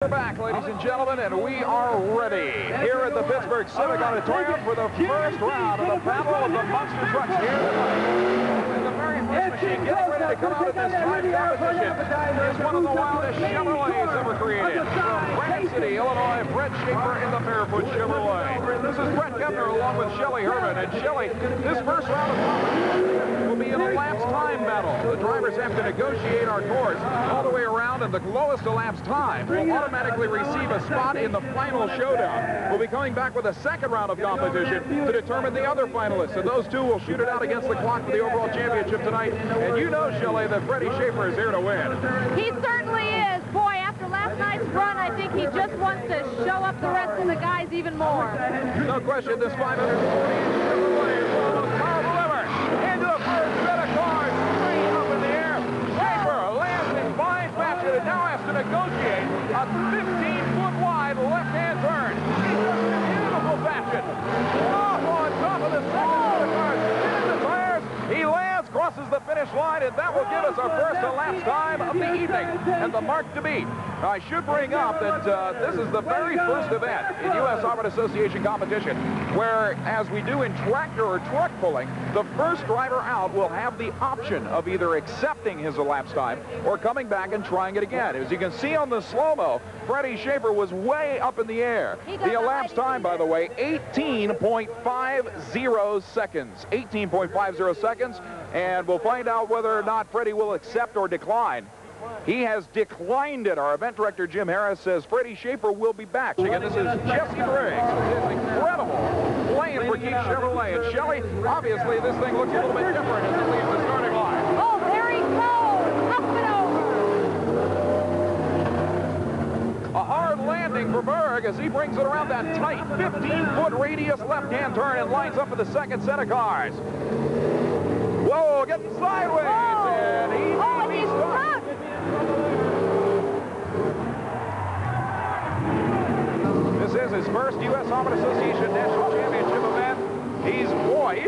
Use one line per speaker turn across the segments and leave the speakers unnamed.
We're back, ladies and gentlemen, and we are ready here at the Pittsburgh Civic Auditorium for the first round of the Battle of the Monster Trucks here tonight. And the very first machine getting ready to come out in this time competition is one of the wildest Chevrolets ever created. From Granite City, Illinois, Fred SHAFER in the Bearfoot Chevrolet. This is Brett Kepner along with Shelley Herman. And Shelley, this first round of competition will be in a elapsed time battle. The drivers have to negotiate our course all the way around, and the lowest elapsed time will automatically receive a spot in the final showdown. We'll be coming back with a second round of competition to determine the other finalists, and those two will shoot it out against the clock for the overall championship tonight. And you know, Shelley, that Freddie SHAFER is here to win.
He certainly is. Boy, after last night's run, I think he just wants to show up the rest of the guys even more.
No question, this 540 Chevrolet is one of the most powerful ever. Into the first set of cars, straight up in the air. SHAFER lands in fine fashion and now has to negotiate a 15-foot wide left-hand turn. He's done it in beautiful fashion. Off on top of the second set of cars. In the tires. He lands, crosses the finish line, and that will give us our first elapsed time of the evening and the mark to beat. Now, I should bring up that this is the very first event in U.S.HRA Association competition where, as we do in tractor or truck pulling, the first driver out will have the option of either accepting his elapsed time or coming back and trying it again. As you can see on the slow-mo, Freddie SHAFER was way up in the air. The elapsed time, by the way, 18.50 seconds. 18.50 seconds, and we'll find out whether or not Freddie will accept or decline. He has declined it. Our event director, Jim Harris, says Freddie SHAFER will be back. Again, this is Jesse Briggs. It's incredible playing for Keith Chevrolet. And Shelley, obviously, this thing looks a little bit different as it leaves the starting line.
Oh, there he goes. Up and over.
A hard landing for Berg as he brings it around that tight 15-foot radius left-hand turn and lines up for the second set of cars. Whoa, getting sideways.
Oh.
And he's stuck. This is his first U.S.HRA Association National Championship event. He's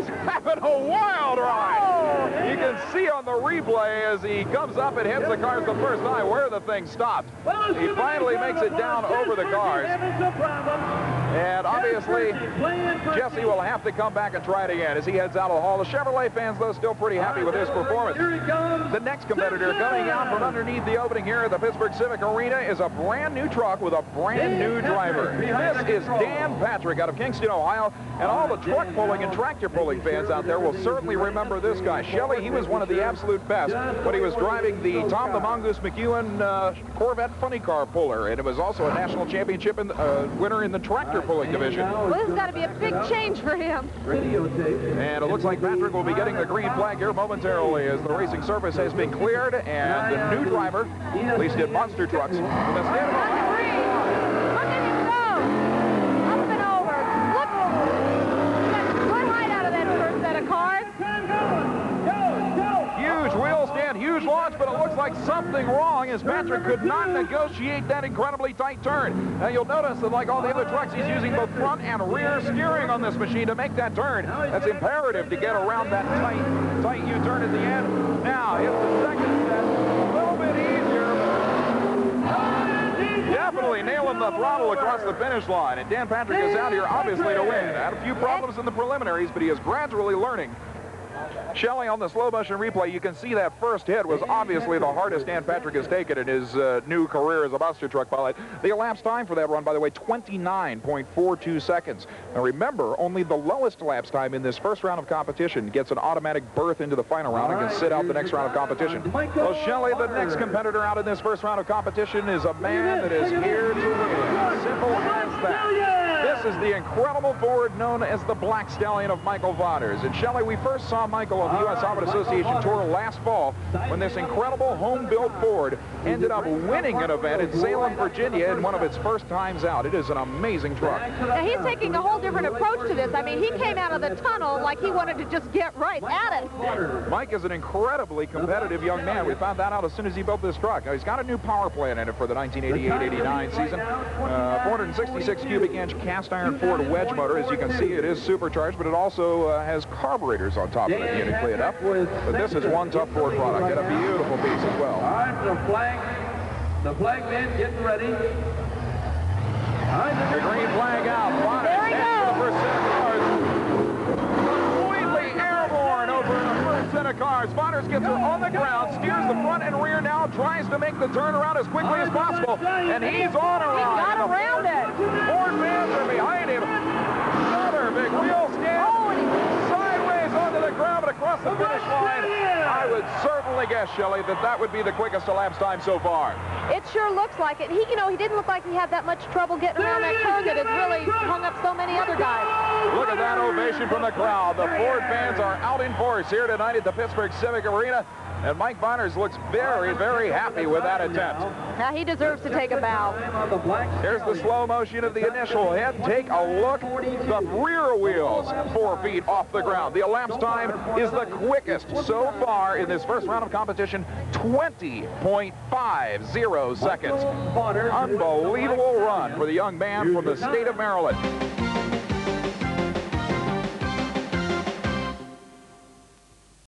having a wild ride. Oh. You can see on the replay as he comes up and hits the cars the first time where the thing stopped. He finally makes it down over the cars. And obviously, Jesse will have to come back and try it again as he heads out of the hall. The Chevrolet fans, though, still pretty happy with his performance. The next competitor coming out from underneath the opening here at the Pittsburgh Civic Arena is a brand new truck with a brand new driver. This is Dan Patrick out of Kingston, Ohio, and all the truck pulling and tractor pulling fans out there will certainly remember this guy. Shelley, he was one of the absolute best when he was driving the Tom the Mongoose McEwen Corvette funny car puller, and it was also a national championship winner in the tractor pulling division.
Well, this has got to be a big change for him.
And it looks like Patrick will be getting the green flag here momentarily as the racing surface has been cleared, and the new driver, at least in Monster Trucks, with a stand
Look at him go! Up and over. Look! Got good height out of that first set of cars.
huge wheel stand, huge launch, but it looks like something wrong as Patrick could not negotiate that incredibly tight turn. Now you'll notice that like all the other trucks, he's using both front and rear steering on this machine to make that turn. That's imperative to get around that tight U-turn at the end. Now, hits the second set, a little bit easier. Definitely nailing the throttle across the finish line. And Dan Patrick is out here obviously to win. Had a few problems in the preliminaries, but he is gradually learning. Shelley, on the slow motion replay, you can see that first hit was obviously the hardest Dan Patrick has taken in his new career as a monster truck pilot. The elapsed time for that run, by the way, 29.42 seconds. Now remember, only the lowest elapsed time in this first round of competition gets an automatic berth into the final round and can sit out the next round of competition. Well, Shelley, the next competitor out in this first round of competition is a man that is here to win. Simple as that. This is the incredible Ford known as the Black Stallion of Michael VATERS. And Shelley, we first saw Michael on the USHRA Association Tour last fall when this incredible home-built Ford ended up winning an event in Salem, Virginia in one of its first times out. It is an amazing truck.
Now he's taking a whole different approach to this. I mean, he came out of the tunnel like he wanted to just get right at it.
Mike is an incredibly competitive young man. We found that out as soon as he built this truck. Now, he's got a new power plant in it for the 1988-89 season. 466 cubic inch cast iron Ford wedge motor. As you can see, it is supercharged, but it also has carburetors on top of it uniquely enough. But this is one tough Ford product and a beautiful piece as well.
All right, the flag men getting ready.
The green flag out.
There he
Heads for the
goes.
first set of cars. Completely airborne over the first set of cars. Waters gets her on the ground, steers the front and rear now, tries to make the turnaround as quickly as possible, and he's on her.
He got around it.
Ford fans are behind him. Another big wheel stand. Sideways onto the ground, but across the finish line. I would certainly guess, Shelley, that would be the quickest elapsed time so far.
It sure looks like it. He didn't look like he had that much trouble getting around that curve that has really hung up so many other guys.
Look at that ovation from the crowd. The Ford fans are out in force here tonight at the Pittsburgh Civic Arena, and Mike Waters looks very, very happy with that attempt.
Now he deserves to take a bow.
Here's the slow motion of the initial hit. Take a look. The rear wheels 4 feet off the ground. The elapsed time is the quickest so far in this first round of competition, 20.50 seconds. Unbelievable run for the young man from the state of Maryland.